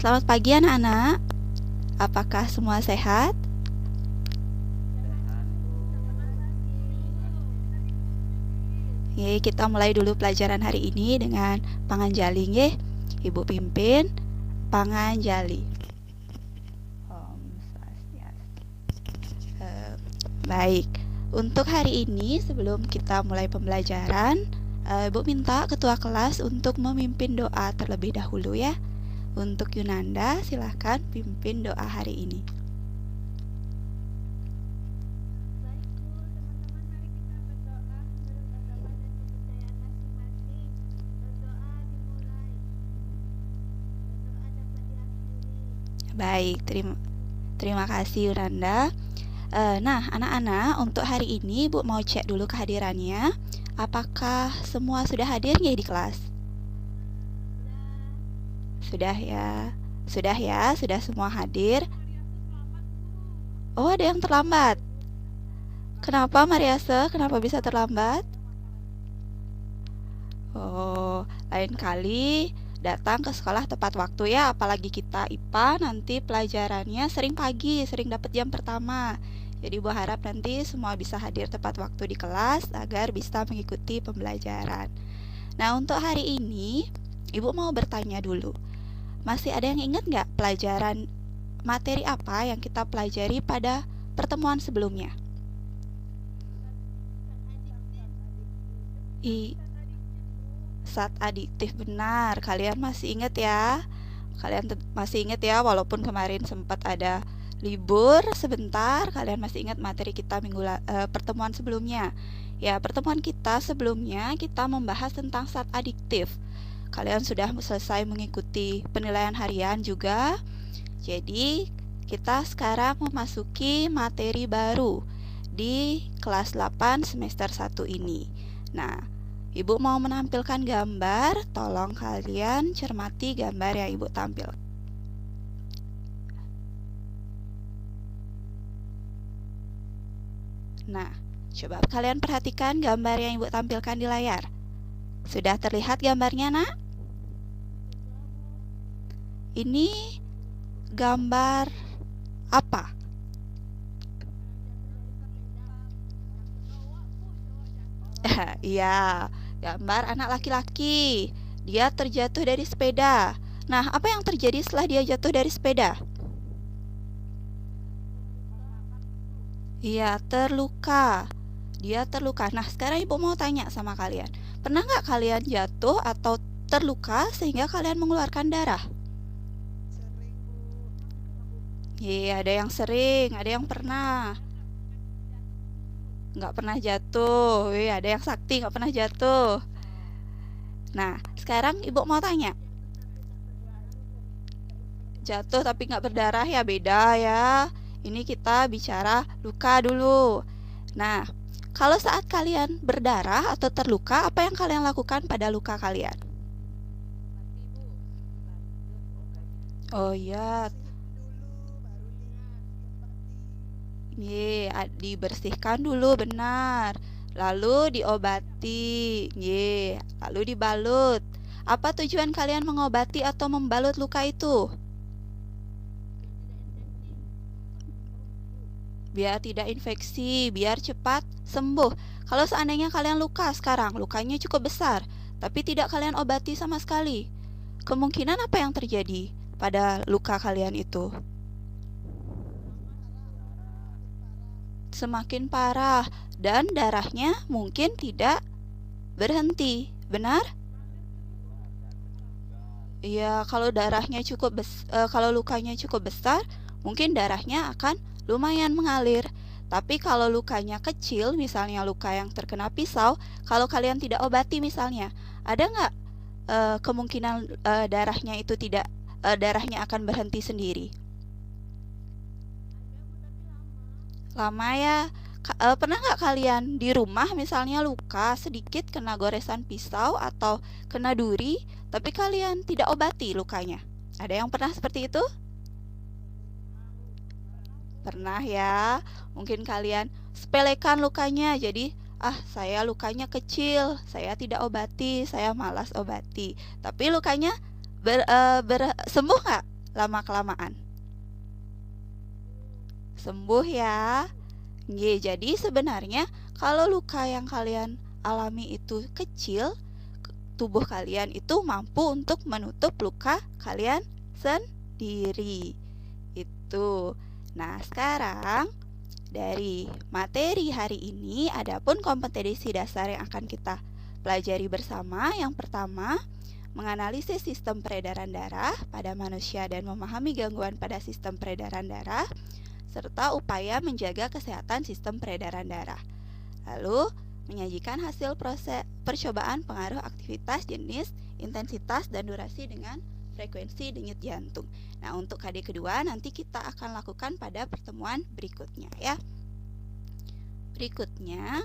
Selamat pagi anak-anak. Apakah semua sehat? Kita mulai dulu pelajaran hari ini dengan panganjali nggih. Ibu pimpin panganjali. Om Swastiastu. Baik. Untuk hari ini sebelum kita mulai pembelajaran, Ibu minta ketua kelas untuk memimpin doa terlebih dahulu ya. Untuk Yunanda, silahkan pimpin doa hari ini. Baik, terima kasih Yunanda. Nah, anak-anak, untuk hari ini Ibu mau cek dulu kehadirannya. Apakah semua sudah hadir nggih di kelas? Sudah ya. Sudah semua hadir. Oh, ada yang terlambat. Kenapa Mariase? Kenapa bisa terlambat? Oh, lain kali datang ke sekolah tepat waktu ya, apalagi kita IPA nanti pelajarannya sering pagi, sering dapat jam pertama. Jadi Ibu harap nanti semua bisa hadir tepat waktu di kelas agar bisa mengikuti pembelajaran. Nah, untuk hari ini Ibu mau bertanya dulu. Masih ada yang ingat nggak pelajaran materi apa yang kita pelajari pada pertemuan sebelumnya? Zat adiktif, benar. Kalian masih ingat ya? Masih ingat ya, walaupun kemarin sempat ada libur sebentar, kalian masih ingat materi kita pertemuan sebelumnya. Ya, pertemuan kita sebelumnya kita membahas tentang zat adiktif. Kalian sudah selesai mengikuti penilaian harian juga. Jadi, kita sekarang memasuki materi baru di kelas 8 semester 1 ini. Nah, Ibu mau menampilkan gambar, tolong kalian cermati gambar yang Ibu tampil. Nah, coba kalian perhatikan gambar yang Ibu tampilkan di layar. Sudah terlihat gambarnya, Nak? Ini gambar apa? Iya, gambar anak laki-laki. Dia terjatuh dari sepeda. Nah, apa yang terjadi setelah dia jatuh dari sepeda? Iya, terluka. Dia terluka. Nah, sekarang Ibu mau tanya sama kalian. Pernah nggak kalian jatuh atau terluka sehingga kalian mengeluarkan darah? Iya, ada yang sering, ada yang pernah. Nggak pernah jatuh. Ada yang sakti nggak pernah jatuh. Nah, sekarang Ibu mau tanya. Jatuh tapi nggak berdarah ya, beda ya. Ini kita bicara luka dulu. Nah, kalau saat kalian berdarah atau terluka, apa yang kalian lakukan pada luka kalian? Oh iya. Dibersihkan dulu, benar. Lalu diobati. Lalu dibalut. Apa tujuan kalian mengobati atau membalut luka itu? Biar tidak infeksi, biar cepat sembuh. Kalau seandainya kalian luka sekarang, lukanya cukup besar, tapi tidak kalian obati sama sekali, kemungkinan apa yang terjadi pada luka kalian itu? Semakin parah dan darahnya mungkin tidak berhenti, benar? Iya, kalau kalau lukanya cukup besar, mungkin darahnya akan lumayan mengalir. Tapi kalau lukanya kecil, misalnya luka yang terkena pisau, kalau kalian tidak obati misalnya, ada nggak kemungkinan darahnya akan berhenti sendiri? Lama ya. Pernah nggak kalian di rumah misalnya luka sedikit kena goresan pisau atau kena duri, tapi kalian tidak obati lukanya? Ada yang pernah seperti itu? Pernah ya. Mungkin kalian sepelekan lukanya, jadi saya lukanya kecil, saya tidak obati, saya malas obati. Tapi lukanya sembuh nggak? lama-kelamaan? Sembuh ya. Jadi sebenarnya kalau luka yang kalian alami itu kecil, tubuh kalian itu mampu untuk menutup luka kalian sendiri. Itu. Nah, sekarang dari materi hari ini adapun kompetensi dasar yang akan kita pelajari bersama. Yang pertama, menganalisis sistem peredaran darah pada manusia dan memahami gangguan pada sistem peredaran darah, serta upaya menjaga kesehatan sistem peredaran darah. Lalu, menyajikan hasil proses percobaan pengaruh aktivitas, jenis, intensitas, dan durasi dengan frekuensi denyut jantung. Nah, untuk KD kedua nanti kita akan lakukan pada pertemuan berikutnya ya. Berikutnya,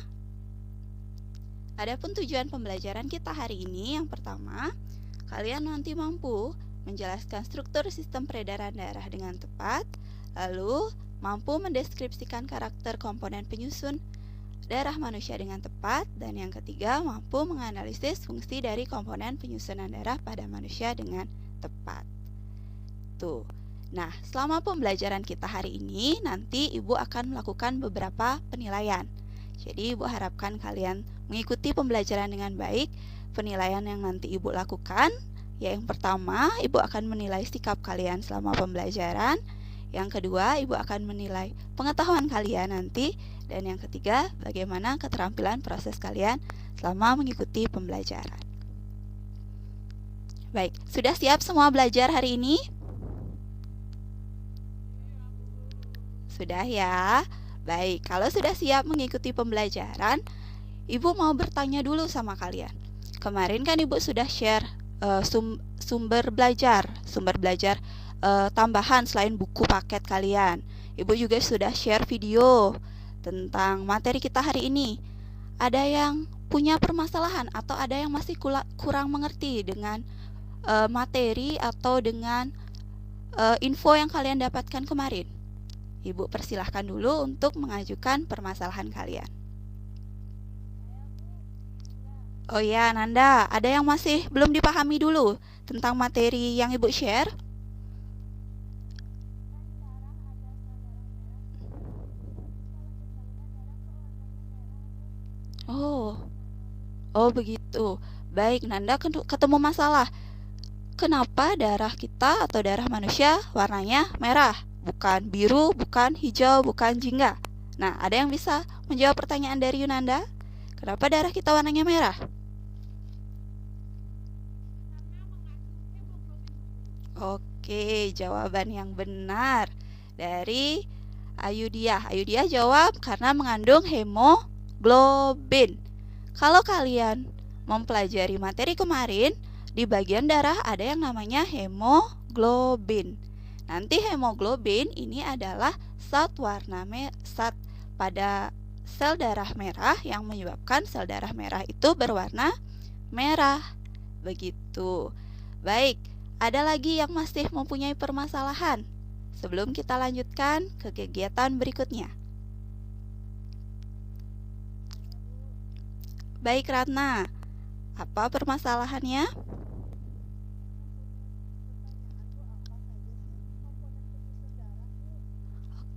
adapun tujuan pembelajaran kita hari ini, yang pertama, kalian nanti mampu menjelaskan struktur sistem peredaran darah dengan tepat, lalu mampu mendeskripsikan karakter komponen penyusun darah manusia dengan tepat, dan yang ketiga, mampu menganalisis fungsi dari komponen penyusunan darah pada manusia dengan tepat. Tuh. Nah, selama pembelajaran kita hari ini, nanti Ibu akan melakukan beberapa penilaian. Jadi, Ibu harapkan kalian mengikuti pembelajaran dengan baik. Penilaian yang nanti Ibu lakukan, yang pertama, Ibu akan menilai sikap kalian selama pembelajaran. Yang kedua, Ibu akan menilai pengetahuan kalian nanti. Dan yang ketiga, bagaimana keterampilan proses kalian selama mengikuti pembelajaran. Baik, sudah siap semua belajar hari ini? Sudah ya? Baik, kalau sudah siap mengikuti pembelajaran, Ibu mau bertanya dulu sama kalian. Kemarin kan Ibu sudah share sumber belajar tambahan selain buku paket kalian. Ibu juga sudah share video tentang materi kita hari ini. Ada yang punya permasalahan atau ada yang masih kurang mengerti dengan materi atau dengan info yang kalian dapatkan kemarin? Ibu persilahkan dulu untuk mengajukan permasalahan kalian. Oh ya, Nanda, ada yang masih belum dipahami dulu tentang materi yang Ibu share? Oh begitu. Baik, Nanda ketemu masalah. Kenapa darah kita atau darah manusia warnanya merah? Bukan biru, bukan hijau, bukan jingga. Nah, ada yang bisa menjawab pertanyaan dari Yunanda? Kenapa darah kita warnanya merah? Oke, jawaban yang benar dari Ayudia. Ayudia jawab karena mengandung hemoglobin. Kalau kalian mempelajari materi kemarin, di bagian darah ada yang namanya hemoglobin. Nanti hemoglobin ini adalah zat pada sel darah merah yang menyebabkan sel darah merah itu berwarna merah. Begitu. Baik, ada lagi yang masih mempunyai permasalahan sebelum kita lanjutkan ke kegiatan berikutnya. Baik, Ratna, apa permasalahannya?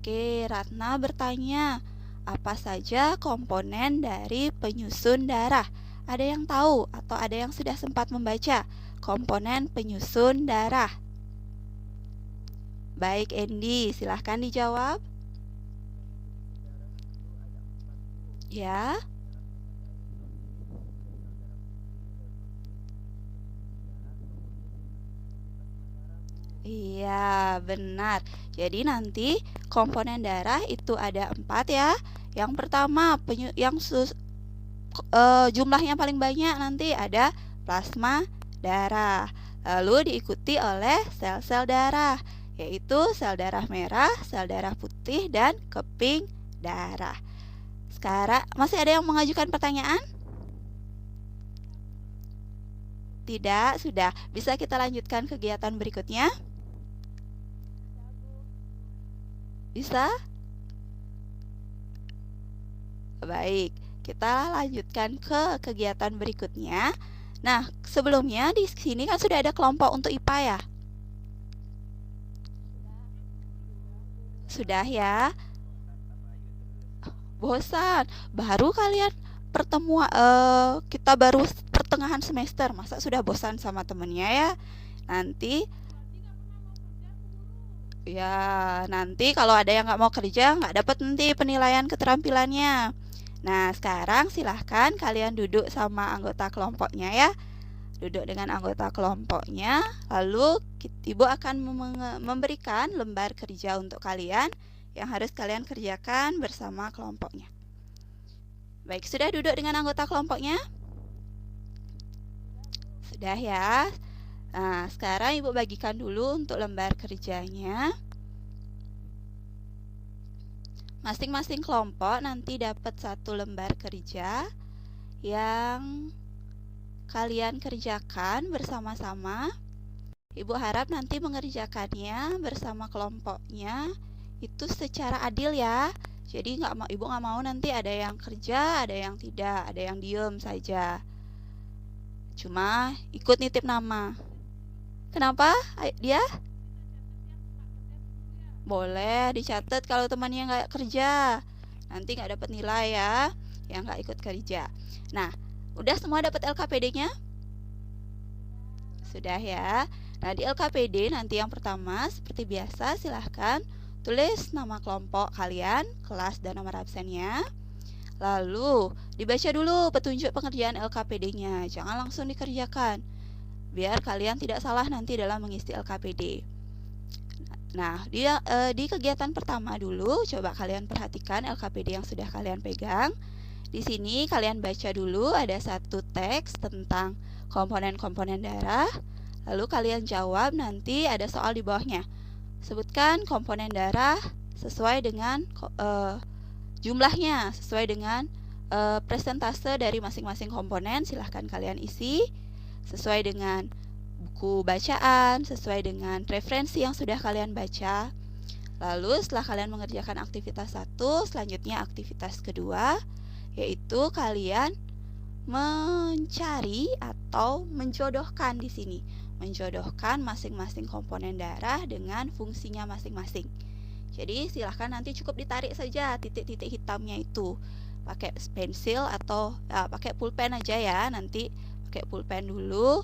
Oke, Ratna bertanya, apa saja komponen dari penyusun darah? Ada yang tahu atau ada yang sudah sempat membaca komponen penyusun darah? Baik, Endi, silahkan dijawab. Ya. Iya, benar. Jadi nanti komponen darah itu ada 4 ya. Yang pertama, jumlahnya paling banyak nanti ada plasma darah. Lalu diikuti oleh sel-sel darah, yaitu sel darah merah, sel darah putih, dan keping darah. Sekarang, masih ada yang mengajukan pertanyaan? Tidak, sudah. Bisa kita lanjutkan kegiatan berikutnya? Bisa? Baik, kita lanjutkan ke kegiatan berikutnya. Nah, sebelumnya di sini kan sudah ada kelompok untuk IPA ya. Sudah ya? Bosan. Baru kalian kita baru pertengahan semester, masa sudah bosan sama temennya ya? Nanti nanti kalau ada yang nggak mau kerja, nggak dapat nanti penilaian keterampilannya. Nah, sekarang silahkan kalian duduk sama anggota kelompoknya ya. Duduk dengan anggota kelompoknya, lalu ibu akan memberikan lembar kerja untuk kalian yang harus kalian kerjakan bersama kelompoknya. Baik, sudah duduk dengan anggota kelompoknya? Sudah ya. Nah, sekarang ibu bagikan dulu untuk lembar kerjanya. Masing-masing kelompok nanti dapat satu lembar kerja yang kalian kerjakan bersama-sama. Ibu harap nanti mengerjakannya bersama kelompoknya itu secara adil ya. Jadi ibu nggak mau nanti ada yang kerja, ada yang tidak, ada yang diem saja. Cuma ikut nitip nama. Kenapa dia? Boleh dicatat kalau temannya nggak kerja. Nanti nggak dapat nilai ya, yang nggak ikut kerja. Nah, udah semua dapat LKPD-nya? Sudah ya. Nah, di LKPD nanti yang pertama seperti biasa silahkan tulis nama kelompok kalian, kelas dan nomor absennya. Lalu dibaca dulu petunjuk pengerjaan LKPD-nya. Jangan langsung dikerjakan, biar kalian tidak salah nanti dalam mengisi LKPD. Nah, di kegiatan pertama dulu, coba kalian perhatikan LKPD yang sudah kalian pegang. Di sini kalian baca dulu ada satu teks tentang komponen-komponen darah. Lalu kalian jawab, nanti ada soal di bawahnya. Sebutkan komponen darah sesuai dengan jumlahnya, sesuai dengan presentase dari masing-masing komponen. Silahkan kalian isi sesuai dengan buku bacaan, sesuai dengan referensi yang sudah kalian baca. Lalu setelah kalian mengerjakan aktivitas 1, selanjutnya aktivitas kedua, yaitu kalian mencari atau menjodohkan di sini. Menjodohkan masing-masing komponen darah dengan fungsinya masing-masing. Jadi silahkan nanti cukup ditarik saja titik-titik hitamnya itu. Pakai pensil atau pakai pulpen aja ya. Nanti pakai pulpen dulu.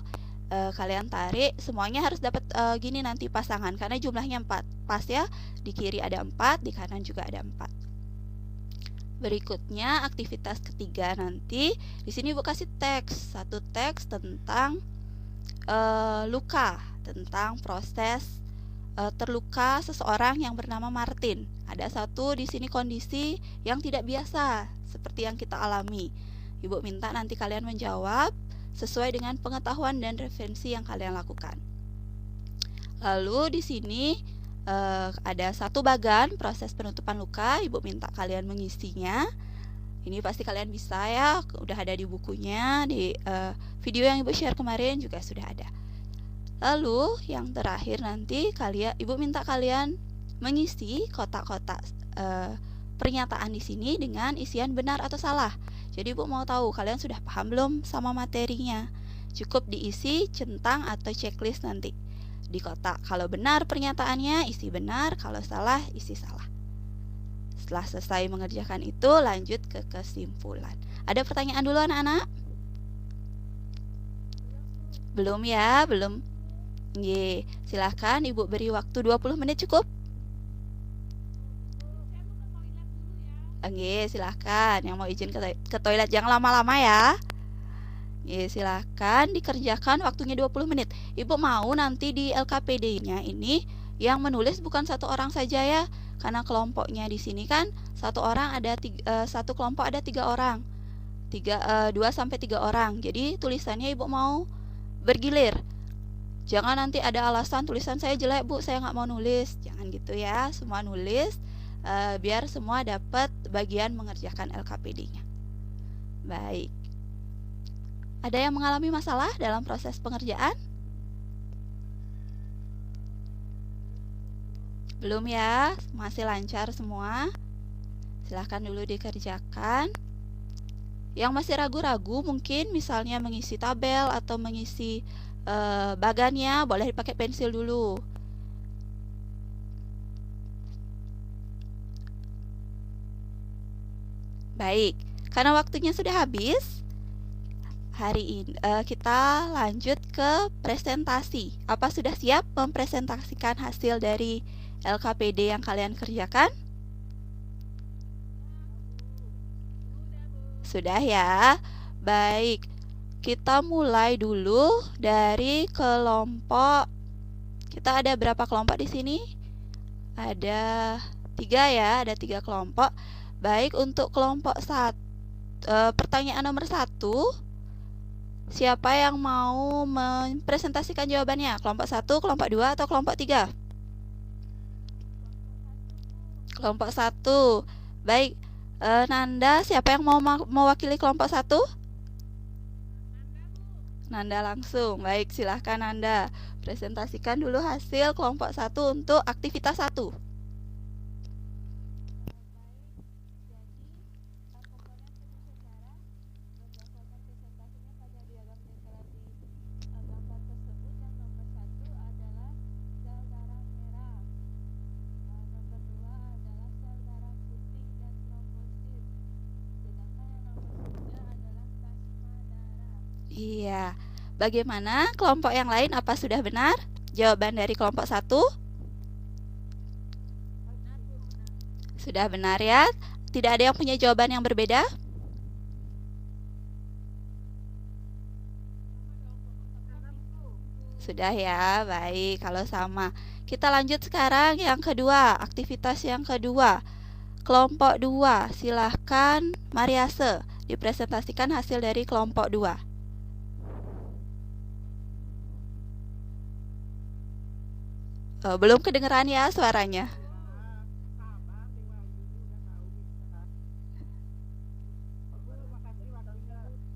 Kalian tarik, semuanya harus dapat gini nanti pasangan, karena jumlahnya 4 pas ya, di kiri ada 4, di kanan juga ada 4. Berikutnya aktivitas ketiga nanti di sini ibu kasih satu teks tentang luka, tentang proses terluka seseorang yang bernama Martin. Ada satu di sini kondisi yang tidak biasa seperti yang kita alami. Ibu minta nanti kalian menjawab sesuai dengan pengetahuan dan referensi yang kalian lakukan. Lalu di sini ada satu bagan proses penutupan luka. Ibu minta kalian mengisinya. Ini pasti kalian bisa ya, udah ada di bukunya, di video yang ibu share kemarin juga sudah ada. Lalu yang terakhir nanti ibu minta kalian mengisi kotak-kotak pernyataan di sini dengan isian benar atau salah. Jadi ibu mau tahu kalian sudah paham belum sama materinya. Cukup diisi centang atau checklist nanti di kotak. Kalau benar pernyataannya isi benar, kalau salah isi salah. Setelah selesai mengerjakan itu, lanjut ke kesimpulan. Ada pertanyaan dulu anak-anak? Belum ya? Belum? Silahkan ibu beri waktu 20 menit cukup? Silahkan. Yang mau izin ke toilet jangan lama-lama ya. Silahkan dikerjakan waktunya 20 menit. Ibu mau nanti di LKPD-nya ini yang menulis bukan satu orang saja ya, karena kelompoknya di sini kan satu kelompok ada 3 orang, 2 sampai 3 orang. Jadi tulisannya ibu mau bergilir. Jangan nanti ada alasan tulisan saya jelek bu, saya nggak mau nulis. Jangan gitu ya, semua nulis biar semua dapat bagian mengerjakan LKPD-nya. Baik. Ada yang mengalami masalah dalam proses pengerjaan? Belum ya, masih lancar semua. Silahkan dulu dikerjakan. Yang masih ragu-ragu mungkin misalnya mengisi tabel atau mengisi bagannya, boleh dipakai pensil dulu. Baik, karena waktunya sudah habis, hari ini kita lanjut ke presentasi. Apa sudah siap mempresentasikan hasil dari LKPD yang kalian kerjakan? Sudah ya. Baik, kita mulai dulu dari kelompok. Kita ada berapa kelompok di sini? Ada 3 ya, ada 3 kelompok. Baik, untuk kelompok pertanyaan nomor 1, siapa yang mau mempresentasikan jawabannya? Kelompok 1, kelompok 2, atau kelompok 3? Kelompok 1. Baik, Nanda, siapa yang mau mewakili kelompok 1? Nanda langsung. Baik, silahkan Nanda. Presentasikan dulu hasil kelompok 1 untuk aktivitas 1. Iya. Bagaimana kelompok yang lain? Apa sudah benar jawaban dari kelompok 1? Sudah benar ya? Tidak ada yang punya jawaban yang berbeda? Sudah ya, baik. Kalau sama, kita lanjut sekarang yang kedua, aktivitas yang kedua. Kelompok 2, silahkan Mariase dipresentasikan hasil dari kelompok 2. Belum kedengeran ya suaranya.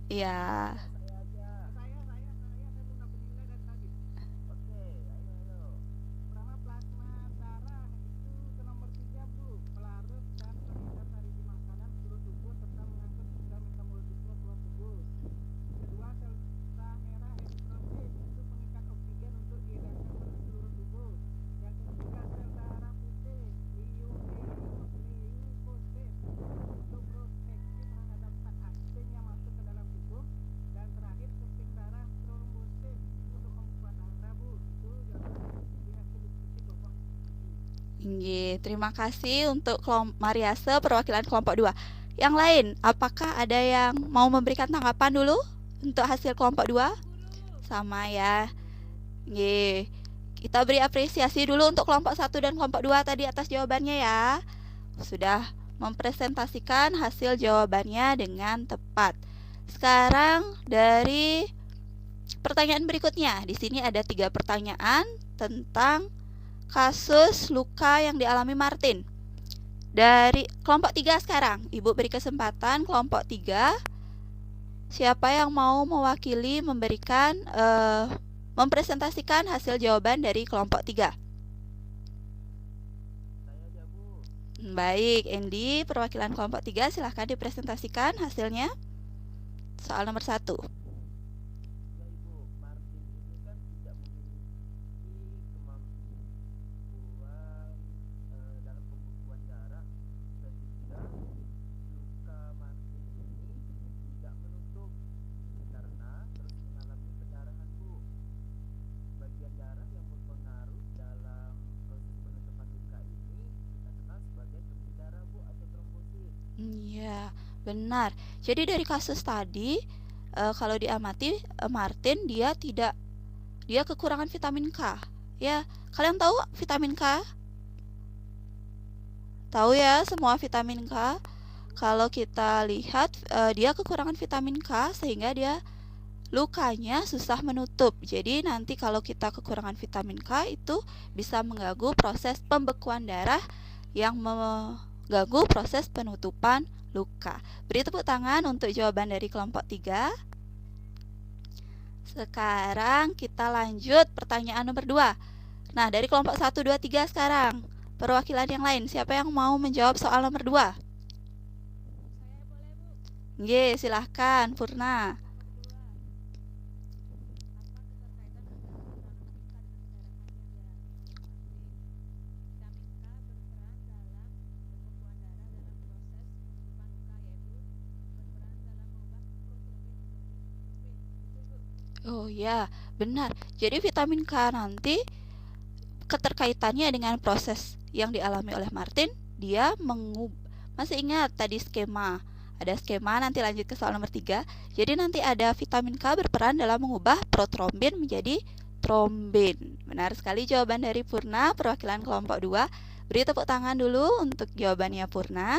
Iya. Terima kasih untuk Mariase perwakilan kelompok 2. Yang lain, apakah ada yang mau memberikan tanggapan dulu untuk hasil kelompok 2? Sama ya. Kita beri apresiasi dulu untuk kelompok 1 dan kelompok 2 tadi atas jawabannya ya. Sudah mempresentasikan hasil jawabannya dengan tepat. Sekarang dari pertanyaan berikutnya. Di sini ada 3 pertanyaan tentang kasus luka yang dialami Martin. Dari kelompok 3 sekarang, Ibu beri kesempatan kelompok 3. Siapa yang mau mewakili memberikan mempresentasikan hasil jawaban dari kelompok 3? Baik, Andy, perwakilan kelompok 3, silahkan dipresentasikan hasilnya. Soal nomor 1. Iya, benar. Jadi dari kasus tadi, kalau diamati Martin dia kekurangan vitamin K. Ya, kalian tahu vitamin K? Tahu ya semua vitamin K. Kalau kita lihat dia kekurangan vitamin K sehingga dia lukanya susah menutup. Jadi nanti kalau kita kekurangan vitamin K itu bisa mengganggu proses pembekuan darah yang mengganggu proses penutupan luka. Beri tepuk tangan untuk jawaban dari kelompok 3. Sekarang kita lanjut pertanyaan nomor 2. Nah, dari kelompok 1, 2, 3 sekarang. Perwakilan yang lain, siapa yang mau menjawab soal nomor 2? Silahkan, Purna. Oh ya, benar. Jadi vitamin K nanti keterkaitannya dengan proses yang dialami oleh Martin, dia masih ingat tadi skema. Ada skema, nanti lanjut ke soal nomor 3. Jadi nanti ada vitamin K berperan dalam mengubah protrombin menjadi trombin. Benar sekali jawaban dari Purna, perwakilan kelompok 2. Beri tepuk tangan dulu untuk jawabannya Purna.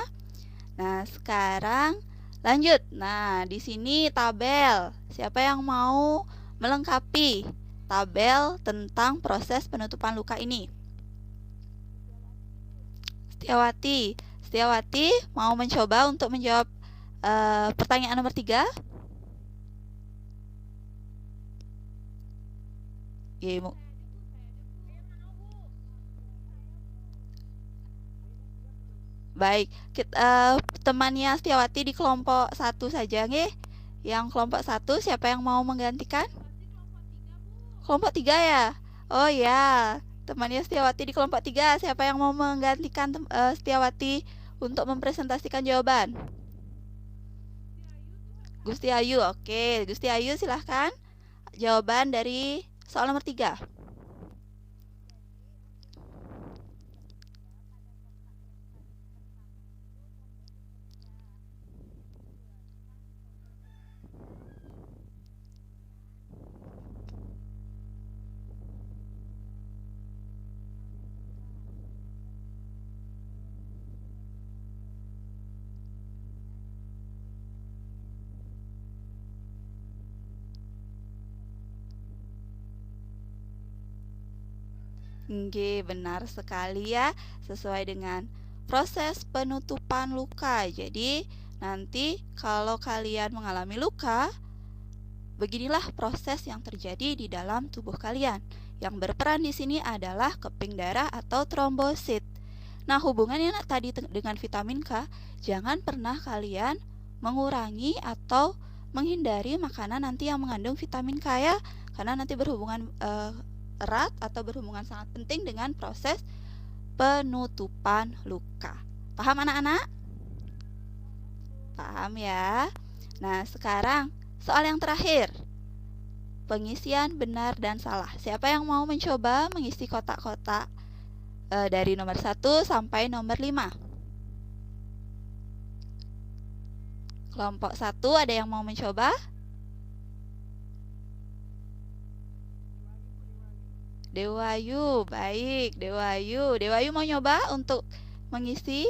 Nah, sekarang lanjut. Nah, di sini tabel. Siapa yang mau melengkapi tabel tentang proses penutupan luka ini? Setiawati. Setiawati mau mencoba untuk menjawab pertanyaan nomor 3? Baik, temannya Setiawati di kelompok 1 saja nggih. Yang kelompok 1 siapa yang mau menggantikan? Kelompok 3 ya? Oh ya, temannya Setiawati di kelompok 3. Siapa yang mau menggantikan Setiawati untuk mempresentasikan jawaban? Gusti Ayu, oke. Gusti Ayu silahkan. Jawaban dari soal nomor 3. Nggih, benar sekali ya, sesuai dengan proses penutupan luka. Jadi, nanti kalau kalian mengalami luka, beginilah proses yang terjadi di dalam tubuh kalian. Yang berperan di sini adalah keping darah atau trombosit. Nah, hubungannya tadi dengan vitamin K, jangan pernah kalian mengurangi atau menghindari makanan nanti yang mengandung vitamin K ya, karena nanti berhubungan erat atau berhubungan sangat penting dengan proses penutupan luka. Paham anak-anak? Paham ya? Nah, sekarang soal yang terakhir. Pengisian benar dan salah. Siapa yang mau mencoba mengisi kotak-kotak dari nomor 1 sampai nomor 5? Kelompok 1 ada yang mau mencoba? Dewayu, baik. Dewayu mau nyoba untuk mengisi?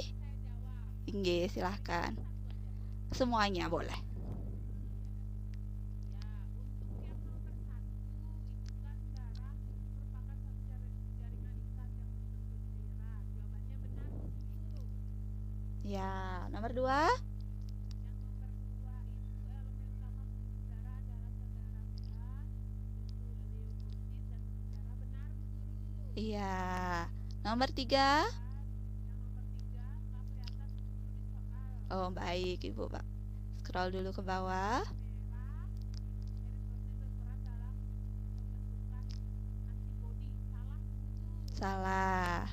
Nggih, silahkan. Semuanya boleh. Ya, nomor 2. Iya. Nomor 3. Oh, baik Ibu, Pak. Scroll dulu ke bawah. Salah.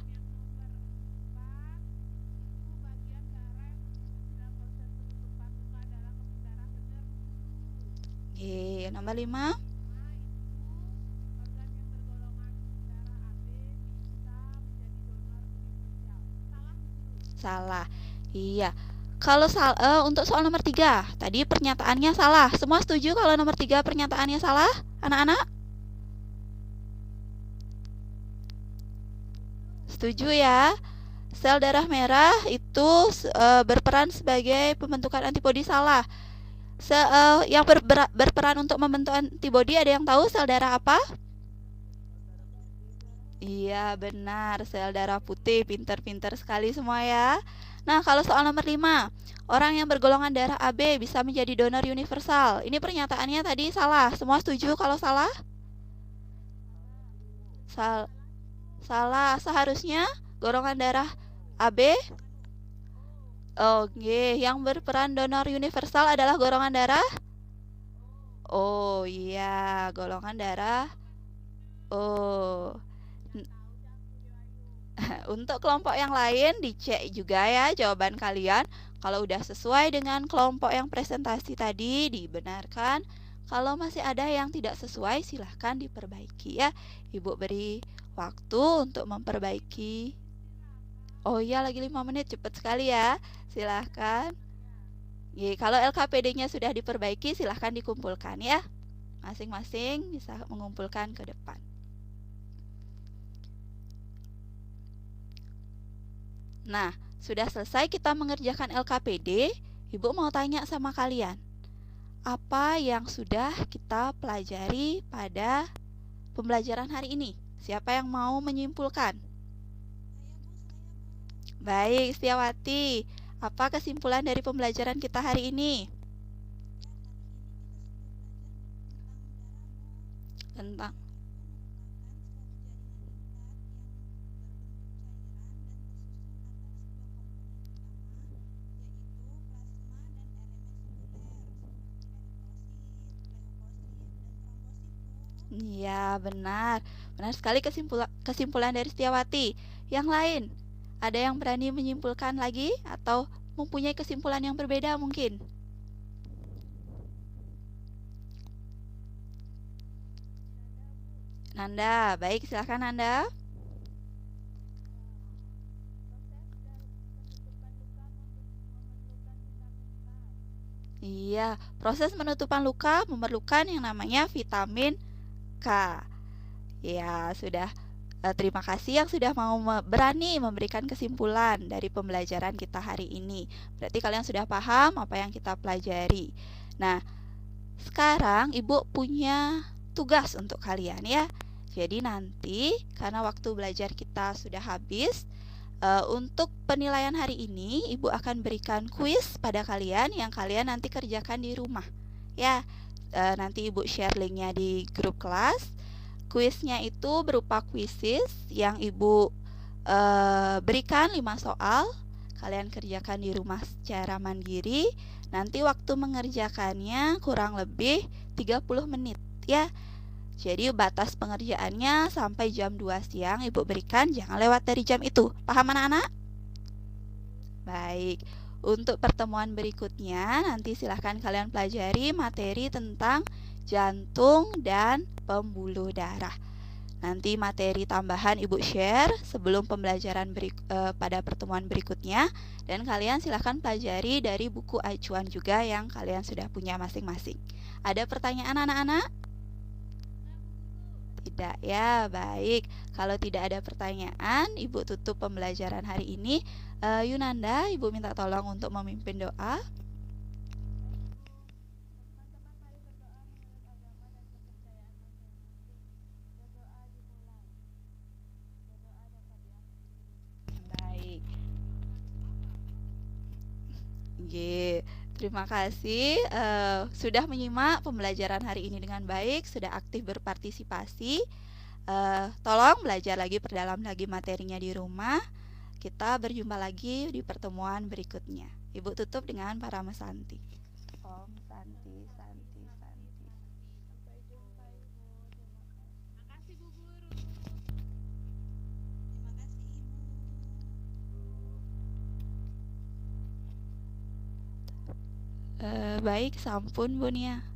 Oke, nomor 5. Salah. Iya. Kalau untuk soal nomor 3, tadi pernyataannya salah. Semua setuju kalau nomor 3 pernyataannya salah, anak-anak? Setuju ya? Sel darah merah itu berperan sebagai pembentukan antibodi, salah. Yang berperan untuk membentuk antibodi, ada yang tahu sel darah apa? Iya, benar, sel darah putih. Pinter-pinter sekali semua ya. Nah, kalau soal nomor 5, orang yang bergolongan darah AB bisa menjadi donor universal. Ini pernyataannya tadi salah. Semua setuju kalau salah? Salah. Seharusnya golongan darah AB. Oke, yang berperan donor universal adalah golongan darah. Oh iya, golongan darah. Oh. Untuk kelompok yang lain dicek juga ya jawaban kalian. Kalau udah sesuai dengan kelompok yang presentasi tadi, dibenarkan. Kalau masih ada yang tidak sesuai, silahkan diperbaiki ya. Ibu beri waktu untuk memperbaiki. Oh iya, lagi 5 menit, cepat sekali ya. Silahkan. Kalau LKPD-nya sudah diperbaiki, silahkan dikumpulkan ya. Masing-masing bisa mengumpulkan ke depan. Nah, sudah selesai kita mengerjakan LKPD. Ibu mau tanya sama kalian, apa yang sudah kita pelajari pada pembelajaran hari ini? Siapa yang mau menyimpulkan? Baik, Setiawati. Apa kesimpulan dari pembelajaran kita hari ini? Tentang Iya, benar. Benar sekali kesimpulan dari Setiawati. Yang lain, ada yang berani menyimpulkan lagi atau mempunyai kesimpulan yang berbeda mungkin? Nanda, baik, silakan Nanda. Iya, proses penutupan luka memerlukan yang namanya vitamin K. Ya, sudah. Terima kasih yang sudah mau berani memberikan kesimpulan dari pembelajaran kita hari ini. Berarti kalian sudah paham apa yang kita pelajari. Nah, sekarang Ibu punya tugas untuk kalian ya. Jadi nanti karena waktu belajar kita sudah habis, untuk penilaian hari ini Ibu akan berikan kuis pada kalian yang kalian nanti kerjakan di rumah. Ya, nanti Ibu share linknya di grup kelas. Kuisnya itu berupa kuisis yang Ibu berikan 5 soal. Kalian kerjakan di rumah secara mandiri. Nanti waktu mengerjakannya kurang lebih 30 menit ya. Jadi batas pengerjaannya sampai jam 2 siang Ibu berikan, jangan lewat dari jam itu. Paham anak-anak? Baik. Untuk pertemuan berikutnya nanti silahkan kalian pelajari materi tentang jantung dan pembuluh darah. Nanti materi tambahan Ibu share sebelum pembelajaran pada pertemuan berikutnya. Dan kalian silahkan pelajari dari buku acuan juga yang kalian sudah punya masing-masing. Ada pertanyaan anak-anak? Tidak ya, baik. Kalau tidak ada pertanyaan, Ibu tutup pembelajaran hari ini. Yunanda, Ibu minta tolong untuk memimpin doa. Baik. Terima kasih sudah menyimak pembelajaran hari ini dengan baik, sudah aktif berpartisipasi. Tolong belajar lagi, perdalam lagi materinya di rumah. Kita berjumpa lagi di pertemuan berikutnya. Ibu tutup dengan para mesanti. Om Santi, Santi, Santi. Sampai jumpa Ibu. Terima kasih Bu Guru. Terima kasih Ibu. Baik, sampun Bu Nia.